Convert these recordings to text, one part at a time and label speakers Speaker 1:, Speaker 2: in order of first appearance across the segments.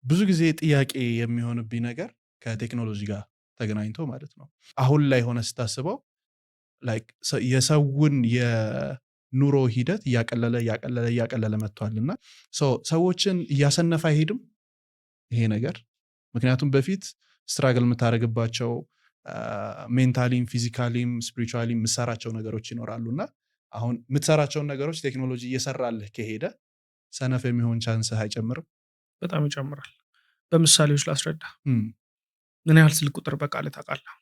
Speaker 1: ብዙ ጊዜ ጥያቄ የሚሆንብኝ ነገር ከቴክኖሎጂ ጋር ተገናኝቶ ማለት ነው አሁን ላይ ሆነ ስታስበው ላይክ የሰውን የኑሮ ሂደት እያቀለለ መጥቷልና ሰዎችን እያሰነፈ አይሄድም ይሄ ነገር ምክንያቱም በፊት ስትራግል የምታደርግባቸው ሜንታሊም ፊዚካሊም ስፒሪቹዋሊም የምትሰራቸው ነገሮች ይኖራሉና አሁን የምትሰራቸውን ነገሮች ቴክኖሎጂ እየሰራልህ ከሄደ ሰነፍ የሚሆን ቻንስህ አይጨምርም?
Speaker 2: በጣም ይጨምራል። በምሳሌዎች ላስረዳ። ምን ያህል ስልክ ቁጥር በቃል ታውቃለህ?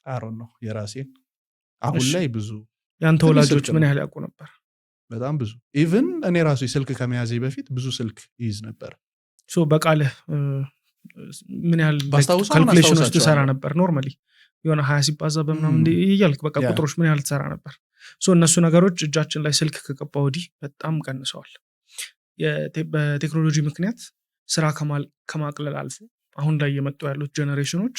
Speaker 1: አሮን ነው የራሴን አሁን ላይ ብዙ
Speaker 2: ያንተ ወላጆች ምን ያህል ያውቁ ነበር?
Speaker 1: በጣም ብዙ ኢቭን እኔ ራሴ ስልክ ከመያዜ በፊት ብዙ ስልክ ይይዝ ነበር።
Speaker 2: በቃልህ ምን ያህል ካልኩሌሽኖች ትሰራ ነበር? ኖርማሊ የሆነ 20 ሲባዛ በምናምን እያልክ በቃ ቁጥሮች ምን ያህል ትሰራ ነበር? እነሱ ነገሮች እጃችን ላይ ስልክ ከገባ ወዲህ በጣም ቀንሰዋል። በቴክኖሎጂ ምክንያት ስራ ከማቅለል አልፎ አሁን ላይ የመጡ ያሉት ጀነሬሽኖች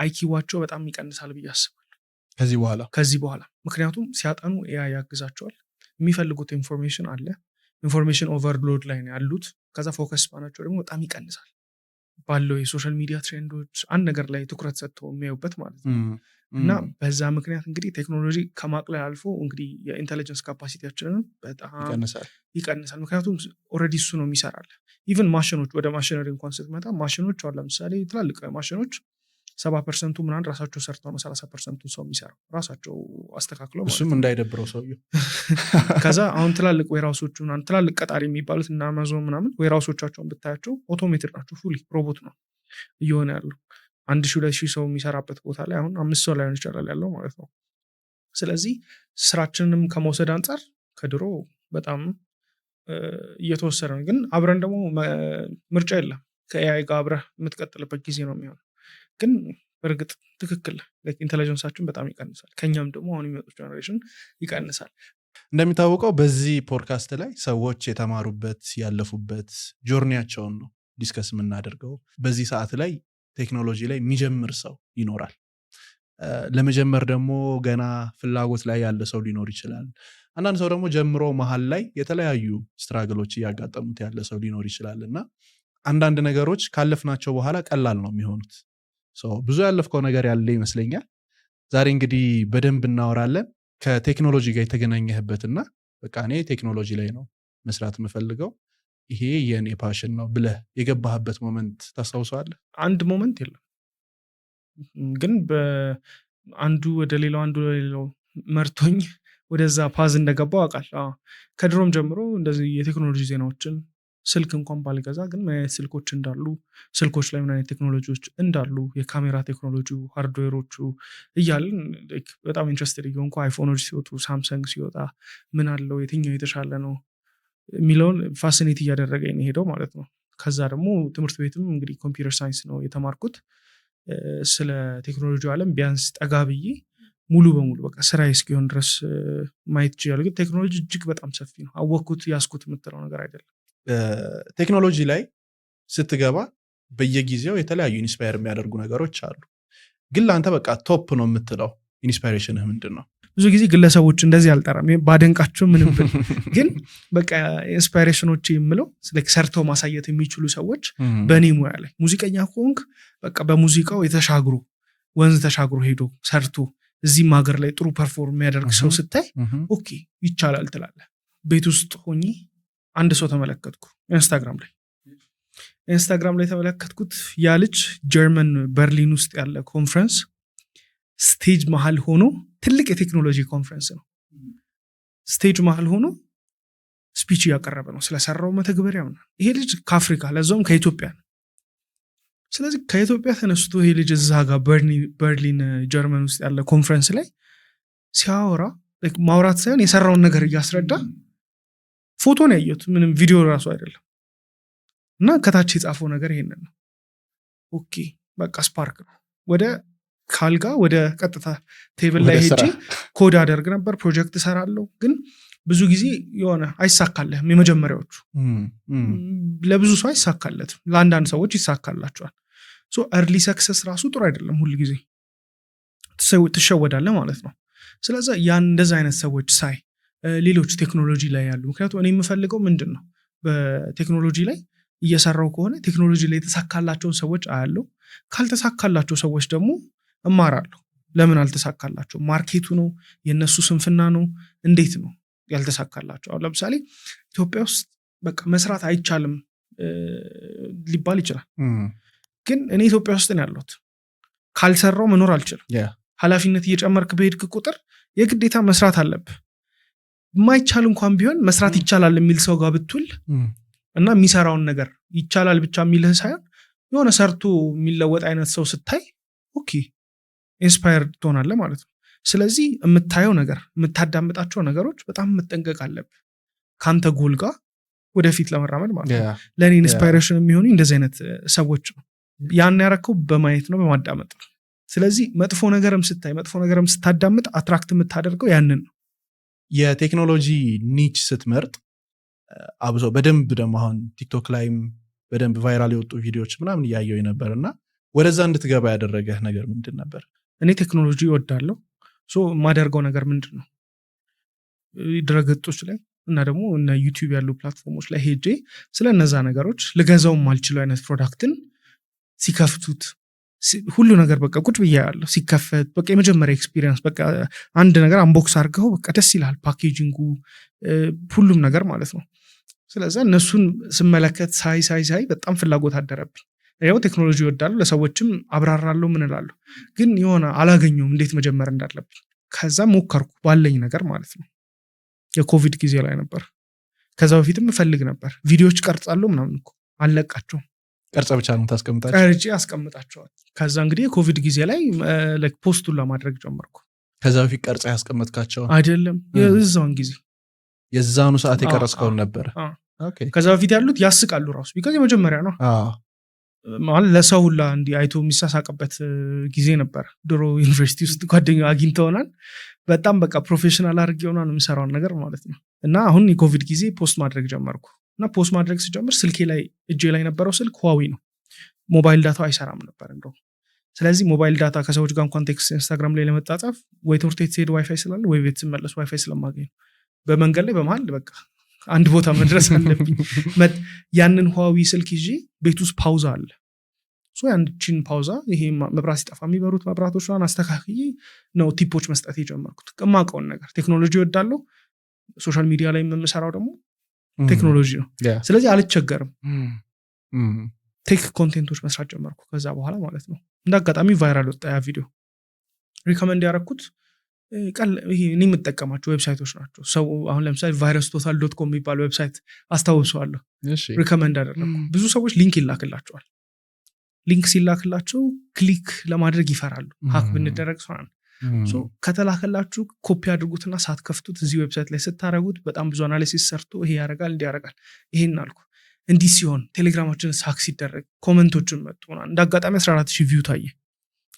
Speaker 2: አይኪዋቸው በጣም ይቀንሳል ብዬ አስባለሁ ከዚህ በኋላ ምክንያቱም ሲያጠኑ ኤአይ ያግዛቸዋል። የሚፈልጉት ኢንፎርሜሽን አለ፣ ኢንፎርሜሽን ኦቨርሎድ ላይ ነው ያሉት። ከዛ ፎከስ ባናቸው ደግሞ በጣም ይቀንሳል ባለው የሶሻል ሚዲያ ትሬንዶች አንድ ነገር ላይ ትኩረት ሰጥተው የሚያዩበት ማለት ነው። እና በዛ ምክንያት እንግዲህ ቴክኖሎጂ ከማቅለል አልፎ እንግዲህ የኢንተለጀንስ ካፓሲቲያችንን በጣም ይቀንሳል። ምክንያቱም ኦልሬዲ እሱ ነው የሚሰራል። ኢቭን ማሽኖች ወደ ማሽነሪ እንኳን ስትመጣ ማሽኖች አሉ። ለምሳሌ ትላልቅ ማሽኖች 70% ምናምን ራሳቸው ሰርተው ነው 30% ሰው የሚሰራው ራሳቸው አስተካክለው ማለት ነው።
Speaker 1: እሱም እንዳይደብረው ሰውየው።
Speaker 2: ከዛ አሁን ትላልቅ ዌራውሶች ምናምን ትላልቅ ቀጣሪ የሚባሉት እና አማዞን ምናምን ዌራውሶቻቸውን ብታያቸው ኦቶሜትድ ናቸው። ፉሊ ሮቦት ነው እየሆነ ያለው። 1000-2000 ሰው የሚሰራበት ቦታ ላይ አሁን 5 ሰው ላይሆን ይችላል ያለው ማለት ነው። ስለዚህ ስራችንንም ከመውሰድ አንጻር ከድሮ በጣም እየተወሰደ ነው። ግን አብረን ደግሞ ምርጫ የለም። ከኤአይ ጋር አብረህ የምትቀጥልበት ጊዜ ነው የሚሆነው። ግን በእርግጥ ትክክል ኢንተለጀንሳችን በጣም ይቀንሳል። ከኛም ደግሞ አሁን የሚመጡት ጀነሬሽን ይቀንሳል።
Speaker 1: እንደሚታወቀው በዚህ ፖድካስት ላይ ሰዎች የተማሩበት ያለፉበት ጆርኒያቸውን ነው ዲስከስ የምናደርገው። በዚህ ሰዓት ላይ ቴክኖሎጂ ላይ የሚጀምር ሰው ይኖራል። ለመጀመር ደግሞ ገና ፍላጎት ላይ ያለ ሰው ሊኖር ይችላል። አንዳንድ ሰው ደግሞ ጀምሮ መሀል ላይ የተለያዩ ስትራግሎች እያጋጠሙት ያለ ሰው ሊኖር ይችላል እና አንዳንድ ነገሮች ካለፍናቸው በኋላ ቀላል ነው የሚሆኑት። ብዙ ያለፍከው ነገር ያለ ይመስለኛል። ዛሬ እንግዲህ በደንብ እናወራለን ከቴክኖሎጂ ጋር የተገናኘህበትና በቃ እኔ ቴክኖሎጂ ላይ ነው መስራት የምፈልገው ይሄ የኔ ፓሽን ነው ብለህ የገባህበት ሞመንት ታስታውሰዋለህ?
Speaker 2: አንድ ሞመንት የለም፣ ግን በአንዱ ወደ ሌላው መርቶኝ ወደዛ ፓዝ እንደገባው አውቃለሁ። ከድሮም ጀምሮ እንደዚህ የቴክኖሎጂ ዜናዎችን ስልክ እንኳን ባልገዛ ግን ምን አይነት ስልኮች እንዳሉ፣ ስልኮች ላይ ምን አይነት ቴክኖሎጂዎች እንዳሉ፣ የካሜራ ቴክኖሎጂ ሃርድዌሮቹ እያልን በጣም ኢንትረስትድ እየሆንኩ አይፎኖች ሲወጡ ሳምሰንግ ሲወጣ ምን አለው የትኛው የተሻለ ነው የሚለውን ፋሲኔት እያደረገኝ ሄደው ማለት ነው። ከዛ ደግሞ ትምህርት ቤትም እንግዲህ ኮምፒውተር ሳይንስ ነው የተማርኩት። ስለ ቴክኖሎጂ ዓለም ቢያንስ ጠጋ ብዬ ሙሉ በሙሉ በቃ ስራዬ እስኪሆን ድረስ ማየት ይችላል። ግን ቴክኖሎጂ እጅግ በጣም ሰፊ ነው። አወቅኩት ያስኩት የምትለው ነገር አይደለም።
Speaker 1: ቴክኖሎጂ ላይ ስትገባ በየጊዜው የተለያዩ ኢንስፓየር የሚያደርጉ ነገሮች አሉ። ግን ለአንተ በቃ ቶፕ ነው የምትለው ኢንስፓይሬሽንህ ምንድን ነው?
Speaker 2: ብዙ ጊዜ ግለሰቦች እንደዚህ አልጠራም ባደንቃቸው ምንም ብል ግን በቃ ኢንስፓይሬሽኖች የምለው ሰርተው ማሳየት የሚችሉ ሰዎች በእኔ ሙያ ላይ ሙዚቀኛ ከሆንክ በቃ በሙዚቃው የተሻግሩ ወንዝ ተሻግሮ ሄዶ ሰርቶ እዚህም ሀገር ላይ ጥሩ ፐርፎርም የሚያደርግ ሰው ስታይ ኦኬ ይቻላል ትላለህ። ቤት ውስጥ ሆኜ አንድ ሰው ተመለከትኩ ኢንስታግራም ላይ ተመለከትኩት። ያ ልጅ ጀርመን በርሊን ውስጥ ያለ ኮንፈረንስ ስቴጅ መሃል ሆኖ ትልቅ የቴክኖሎጂ ኮንፈረንስ ነው። ስቴጅ መሃል ሆኖ ስፒች እያቀረበ ነው ስለሰራው መተግበሪያ ነው። ይሄ ልጅ ከአፍሪካ ለዛውም ከኢትዮጵያ ነው። ስለዚህ ከኢትዮጵያ ተነስቶ ይሄ ልጅ እዛ ጋር በርሊን ጀርመን ውስጥ ያለ ኮንፈረንስ ላይ ሲያወራ ማውራት ሳይሆን የሰራውን ነገር እያስረዳ ፎቶ ነው ያየሁት፣ ምንም ቪዲዮ ራሱ አይደለም። እና ከታች የጻፈው ነገር ይሄንን ነው። ኦኬ በቃ ስፓርክ ነው። ወደ ካልጋ ወደ ቀጥታ ቴብል ላይ ሄጄ ኮድ አደርግ ነበር፣ ፕሮጀክት እሰራለሁ። ግን ብዙ ጊዜ የሆነ አይሳካለህም። የመጀመሪያዎቹ ለብዙ ሰው አይሳካለትም፣ ለአንዳንድ ሰዎች ይሳካላቸዋል። እርሊ ሰክሰስ ራሱ ጥሩ አይደለም፣ ሁል ጊዜ ትሸወዳለህ ማለት ነው። ስለዚህ ያን እንደዛ አይነት ሰዎች ሳይ ሌሎች ቴክኖሎጂ ላይ ያሉ ምክንያቱም እኔ የምፈልገው ምንድን ነው በቴክኖሎጂ ላይ እየሰራው ከሆነ ቴክኖሎጂ ላይ የተሳካላቸውን ሰዎች አያለው። ካልተሳካላቸው ሰዎች ደግሞ እማራለሁ። ለምን አልተሳካላቸው? ማርኬቱ ነው የነሱ ስንፍና ነው? እንዴት ነው ያልተሳካላቸው? አሁን ለምሳሌ ኢትዮጵያ ውስጥ በቃ መስራት አይቻልም ሊባል ይችላል። ግን እኔ ኢትዮጵያ ውስጥ ነው ያለሁት። ካልሰራው መኖር አልችልም። ኃላፊነት እየጨመርክ በሄድክ ቁጥር የግዴታ መስራት አለብህ። የማይቻል እንኳን ቢሆን መስራት ይቻላል የሚል ሰው ጋር ብትውል እና የሚሰራውን ነገር ይቻላል ብቻ የሚልህ ሳይሆን የሆነ ሰርቶ የሚለወጥ አይነት ሰው ስታይ ኦኬ ኢንስፓየርድ ትሆናለህ ማለት ነው። ስለዚህ የምታየው ነገር የምታዳምጣቸው ነገሮች በጣም መጠንቀቅ አለብህ ከአንተ ጎል ጋር ወደፊት ለመራመድ ማለት ነው። ለእኔ ኢንስፓይሬሽን የሚሆኑ እንደዚህ አይነት ሰዎች ነው። ያን ያረከው በማየት ነው፣ በማዳመጥ ነው። ስለዚህ መጥፎ ነገርም ስታይ መጥፎ ነገርም ስታዳምጥ አትራክት የምታደርገው ያንን ነው።
Speaker 1: የቴክኖሎጂ ኒች ስትመርጥ አብዞ በደንብ ደግሞ አሁን ቲክቶክ ላይም በደንብ ቫይራል የወጡ ቪዲዮዎች ምናምን እያየው ነበር እና ወደዛ እንድትገባ ያደረገህ ነገር ምንድን ነበር?
Speaker 2: እኔ ቴክኖሎጂ እወዳለሁ። የማደርገው ነገር ምንድን ነው? ድረገጾች ላይ እና ደግሞ እነ ዩቲዩብ ያሉ ፕላትፎርሞች ላይ ሄጄ ስለ እነዛ ነገሮች ልገዛው ማልችለው አይነት ፕሮዳክትን ሲከፍቱት ሁሉ ነገር በቃ ቁጭ ብዬ ያለሁ ሲከፈት በቃ የመጀመሪያ ኤክስፒሪየንስ በቃ አንድ ነገር አንቦክስ አድርገው በቃ ደስ ይላል፣ ፓኬጂንጉ ሁሉም ነገር ማለት ነው። ስለዚህ እነሱን ስመለከት ሳይ በጣም ፍላጎት አደረብኝ። ያው ቴክኖሎጂ እወዳለሁ፣ ለሰዎችም አብራራለሁ ምን እላለሁ፣ ግን የሆነ አላገኘውም እንዴት መጀመር እንዳለብኝ። ከዛ ሞከርኩ ባለኝ ነገር ማለት ነው። የኮቪድ ጊዜ ላይ ነበር። ከዛ በፊትም እፈልግ ነበር ቪዲዮዎች ቀርጻለሁ ምናምን እኮ አለቃቸውም።
Speaker 1: ቀርጻ ብቻ ነው ታስቀምጣቸው?
Speaker 2: ቀርጬ አስቀምጣቸዋል። ከዛ እንግዲህ የኮቪድ ጊዜ ላይ ፖስቱን ለማድረግ ጀመርኩ።
Speaker 1: ከዛ በፊት ቀርጻ ያስቀምጥካቸው
Speaker 2: አይደለም? የዛውን ጊዜ
Speaker 1: የዛኑ ሰዓት የቀረጽከውን ነበር።
Speaker 2: ከዛ በፊት ያሉት ያስቃሉ ራሱ ቢካዝ የመጀመሪያ ነው ማለት ለሰው ሁላ እንዲህ አይቶ የሚሳሳቅበት ጊዜ ነበር። ድሮ ዩኒቨርሲቲ ውስጥ ጓደኛ አግኝተውናል። በጣም በቃ ፕሮፌሽናል አድርጌ ሆና ነው የሚሰራውን ነገር ማለት ነው። እና አሁን የኮቪድ ጊዜ ፖስት ማድረግ ጀመርኩ እና ፖስት ማድረግ ስጀምር ስልኬ ላይ እጄ ላይ ነበረው ስልክ ሁዋዊ ነው። ሞባይል ዳታው አይሰራም ነበር እንደው። ስለዚህ ሞባይል ዳታ ከሰዎች ጋር እንኳን ቴክስት ኢንስታግራም ላይ ለመጣጣፍ ወይ ትምህርት ቤት ስሄድ ዋይፋይ ስላለ ወይ ቤት ስመለስ ዋይፋይ ስለማገኝ በመንገድ ላይ በመሀል በቃ አንድ ቦታ መድረስ አለብኝ። ያንን ሁዋዊ ስልክ ይዤ ቤት ውስጥ ፓውዛ አለ። ያንቺን ፓውዛ ይሄ መብራት ሲጠፋ የሚበሩት መብራቶችን አስተካክዬ ነው ቲፖች መስጠት የጀመርኩት። የማውቀውን ነገር ቴክኖሎጂ እወዳለሁ። ሶሻል ሚዲያ ላይ የምሰራው ደግሞ ቴክኖሎጂ ነው። ስለዚህ አልቸገርም። ቴክ ኮንቴንቶች መስራት ጀመርኩ ከዛ በኋላ ማለት ነው። እንደ አጋጣሚ ቫይራል ወጣ ያ ቪዲዮ። ሪኮመንድ ያደረኩት ይሄ እኔ የምጠቀማቸው ዌብሳይቶች ናቸው። ሰው አሁን ለምሳሌ virustotal.com የሚባል ዌብሳይት አስታውሰዋለሁ። ሪኮመንድ አደረኩ። ብዙ ሰዎች ሊንክ ይላክላቸዋል። ሊንክ ሲላክላቸው ክሊክ ለማድረግ ይፈራሉ። ሀክ ብንደረግ ሰዋን ከተላከላችሁ ኮፒ አድርጉትና ሳትከፍቱት እዚህ ዌብሳይት ላይ ስታረጉት በጣም ብዙ አናሊሲስ ሰርቶ ይሄ ያረጋል እንዲህ ያረጋል ይሄን አልኩ። እንዲህ ሲሆን ቴሌግራማችን ሀክ ሲደረግ ኮመንቶችን መጡ። እንደ አጋጣሚ 14000 ቪው ታየ።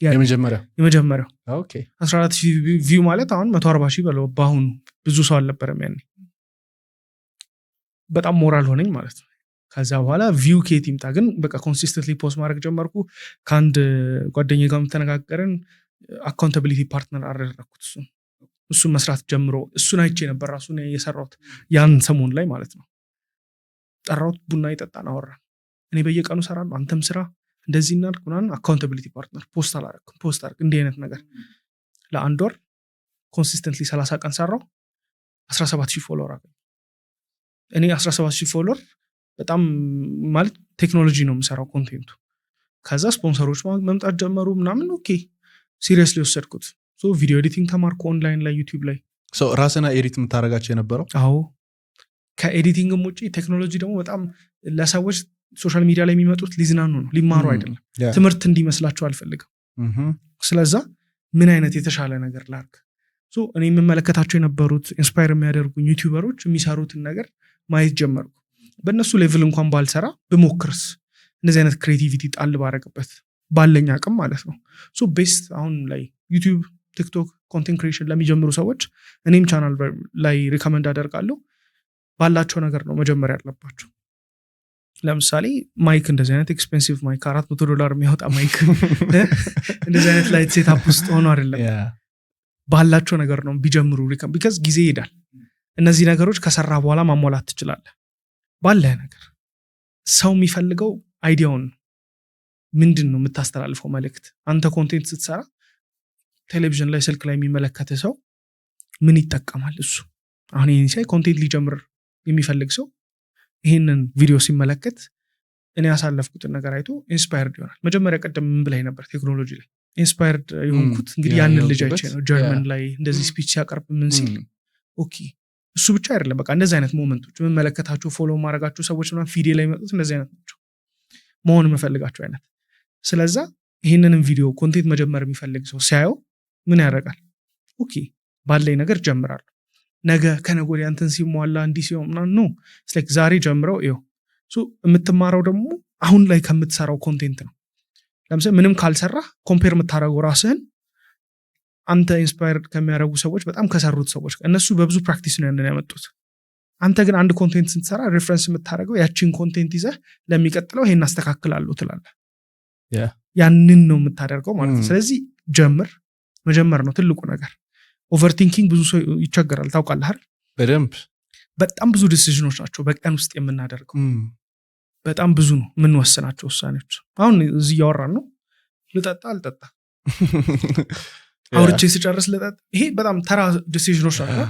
Speaker 2: የመጀመሪያው 14000 ቪው ማለት አሁን 140000 በለው። በአሁኑ ብዙ ሰው አልነበረም ያኔ። በጣም ሞራል ሆነኝ ማለት ነው። ከዛ በኋላ ቪው ከየት ይምጣ ግን በቃ ኮንሲስተንትሊ ፖስት ማድረግ ጀመርኩ። ከአንድ ጓደኛዬ ጋር ተነጋገርን። አካውንታቢሊቲ ፓርትነር አደረኩት። እሱን መስራት ጀምሮ እሱን አይቼ ነበር ራሱ የሰራሁት ያን ሰሞን ላይ ማለት ነው። ጠራሁት፣ ቡና ይጠጣን፣ አወራን። እኔ በየቀኑ እሰራለሁ አንተም ስራ እንደዚህ እናድርግ ምናምን። አካውንታቢሊቲ ፓርትነር ፖስት አላረኩም። ፖስት አድርግ እንዲህ አይነት ነገር ለአንድ ወር ኮንሲስተንትሊ 30 ቀን ሰራው። 17000 ፎሎወር አገኘ። እኔ 17000 ፎሎወር በጣም ማለት ቴክኖሎጂ ነው የምሰራው ኮንቴንቱ። ከዛ ስፖንሰሮች መምጣት ጀመሩ ምናምን። ኦኬ ሲሪየስሊ ወሰድኩት። ቪዲዮ ኤዲቲንግ ተማርኩ ኦንላይን ላይ ዩቲዩብ ላይ።
Speaker 1: ራስና ኤዲት የምታደርጋቸው የነበረው?
Speaker 2: አዎ። ከኤዲቲንግም ውጭ ቴክኖሎጂ ደግሞ በጣም ለሰዎች ሶሻል ሚዲያ ላይ የሚመጡት ሊዝናኑ ነው፣ ሊማሩ አይደለም። ትምህርት እንዲመስላቸው አልፈልግም። ስለዛ ምን አይነት የተሻለ ነገር ላርግ። እኔ የምመለከታቸው የነበሩት ኢንስፓየር የሚያደርጉኝ ዩቲዩበሮች የሚሰሩትን ነገር ማየት ጀመርኩ። በእነሱ ሌቭል እንኳን ባልሰራ ብሞክርስ እንደዚህ አይነት ክሬቲቪቲ ጣል ባረግበት ባለኝ አቅም ማለት ነው። ቤስት አሁን ላይ ዩቲዩብ፣ ቲክቶክ ኮንቴንት ክሪኤሽን ለሚጀምሩ ሰዎች እኔም ቻናል ላይ ሪከመንድ አደርጋለሁ። ባላቸው ነገር ነው መጀመሪያ ያለባቸው። ለምሳሌ ማይክ፣ እንደዚህ አይነት ኤክስፔንሲቭ ማይክ $400 የሚያወጣ ማይክ እንደዚህ አይነት ላይት ሴታፕ ውስጥ ሆኖ አይደለም። ባላቸው ነገር ነው ቢጀምሩ። ቢካዝ ጊዜ ይሄዳል። እነዚህ ነገሮች ከሰራ በኋላ ማሟላት ትችላለህ ባለህ ነገር። ሰው የሚፈልገው አይዲያውን ምንድን ነው የምታስተላልፈው መልእክት። አንተ ኮንቴንት ስትሰራ ቴሌቪዥን ላይ ስልክ ላይ የሚመለከተ ሰው ምን ይጠቀማል? እሱ አሁን ይህን ሳይ ኮንቴንት ሊጀምር የሚፈልግ ሰው ይህንን ቪዲዮ ሲመለከት እኔ ያሳለፍኩትን ነገር አይቶ ኢንስፓየርድ ይሆናል። መጀመሪያ ቀደም ምን ብላይ ነበር ቴክኖሎጂ ላይ ኢንስፓየርድ የሆንኩት እንግዲህ ያንን ልጅ አይቼ ነው። ጀርመን ላይ እንደዚህ ስፒች ሲያቀርብ ምን ሲል ኦኬ እሱ ብቻ አይደለም በቃ እንደዚህ አይነት ሞመንቶች የምመለከታቸው ፎሎ ማድረጋቸው ሰዎች ምናምን ፊዴ ላይ መጡት እንደዚህ አይነት ናቸው መሆን የምፈልጋቸው አይነት። ስለዛ ይህንንም ቪዲዮ ኮንቴንት መጀመር የሚፈልግ ሰው ሲያየው ምን ያደርጋል? ኦኬ ባለኝ ነገር ጀምራለሁ፣ ነገ ከነገ ወዲያ እንትን ሲሟላ እንዲህ ሲሆን ምናምን ነው ስላይክ ዛሬ ጀምረው ይኸው የምትማረው ደግሞ አሁን ላይ ከምትሰራው ኮንቴንት ነው። ለምሳሌ ምንም ካልሰራ ኮምፔር የምታደርገው ራስህን አንተ ኢንስፓየርድ ከሚያደርጉ ሰዎች በጣም ከሰሩት ሰዎች እነሱ በብዙ ፕራክቲስ ነው ያንን ያመጡት። አንተ ግን አንድ ኮንቴንት ስትሰራ ሬፈረንስ የምታደርገው ያቺን ኮንቴንት ይዘህ ለሚቀጥለው ይሄን አስተካክላለሁ ትላለህ። ያንን ነው የምታደርገው ማለት ነው። ስለዚህ መጀመር ነው ትልቁ ነገር። ኦቨርቲንኪንግ ብዙ ሰው ይቸገራል ታውቃለህ አይደል?
Speaker 1: በደንብ
Speaker 2: በጣም ብዙ ዲሲዥኖች ናቸው በቀን ውስጥ የምናደርገው። በጣም ብዙ ነው የምንወስናቸው ውሳኔዎች። አሁን እዚህ እያወራን ነው፣ ልጠጣ አልጠጣ፣ አውርቼ ስጨርስ ልጠጣ፣ ይሄ በጣም ተራ ዲሲዥኖች ናቸው።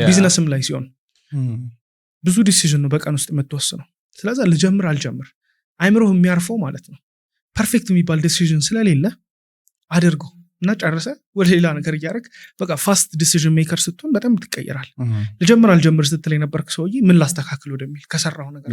Speaker 2: ቢዝነስም ላይ ሲሆን ብዙ ዲሲዥን ነው በቀን ውስጥ የምትወስነው። ስለዚህ ልጀምር አልጀምር አይምሮህ የሚያርፈው ማለት ነው። ፐርፌክት የሚባል ዲሲዥን ስለሌለ አድርገው እና ጨርሰ ወደ ሌላ ነገር እያደረግ በቃ ፋስት ዲሲዥን ሜከር ስትሆን በጣም ትቀየራል። ልጀምር አልጀምር ስትል የነበርክ ሰውዬ ምን ላስተካክል ወደሚል ከሰራው ነገር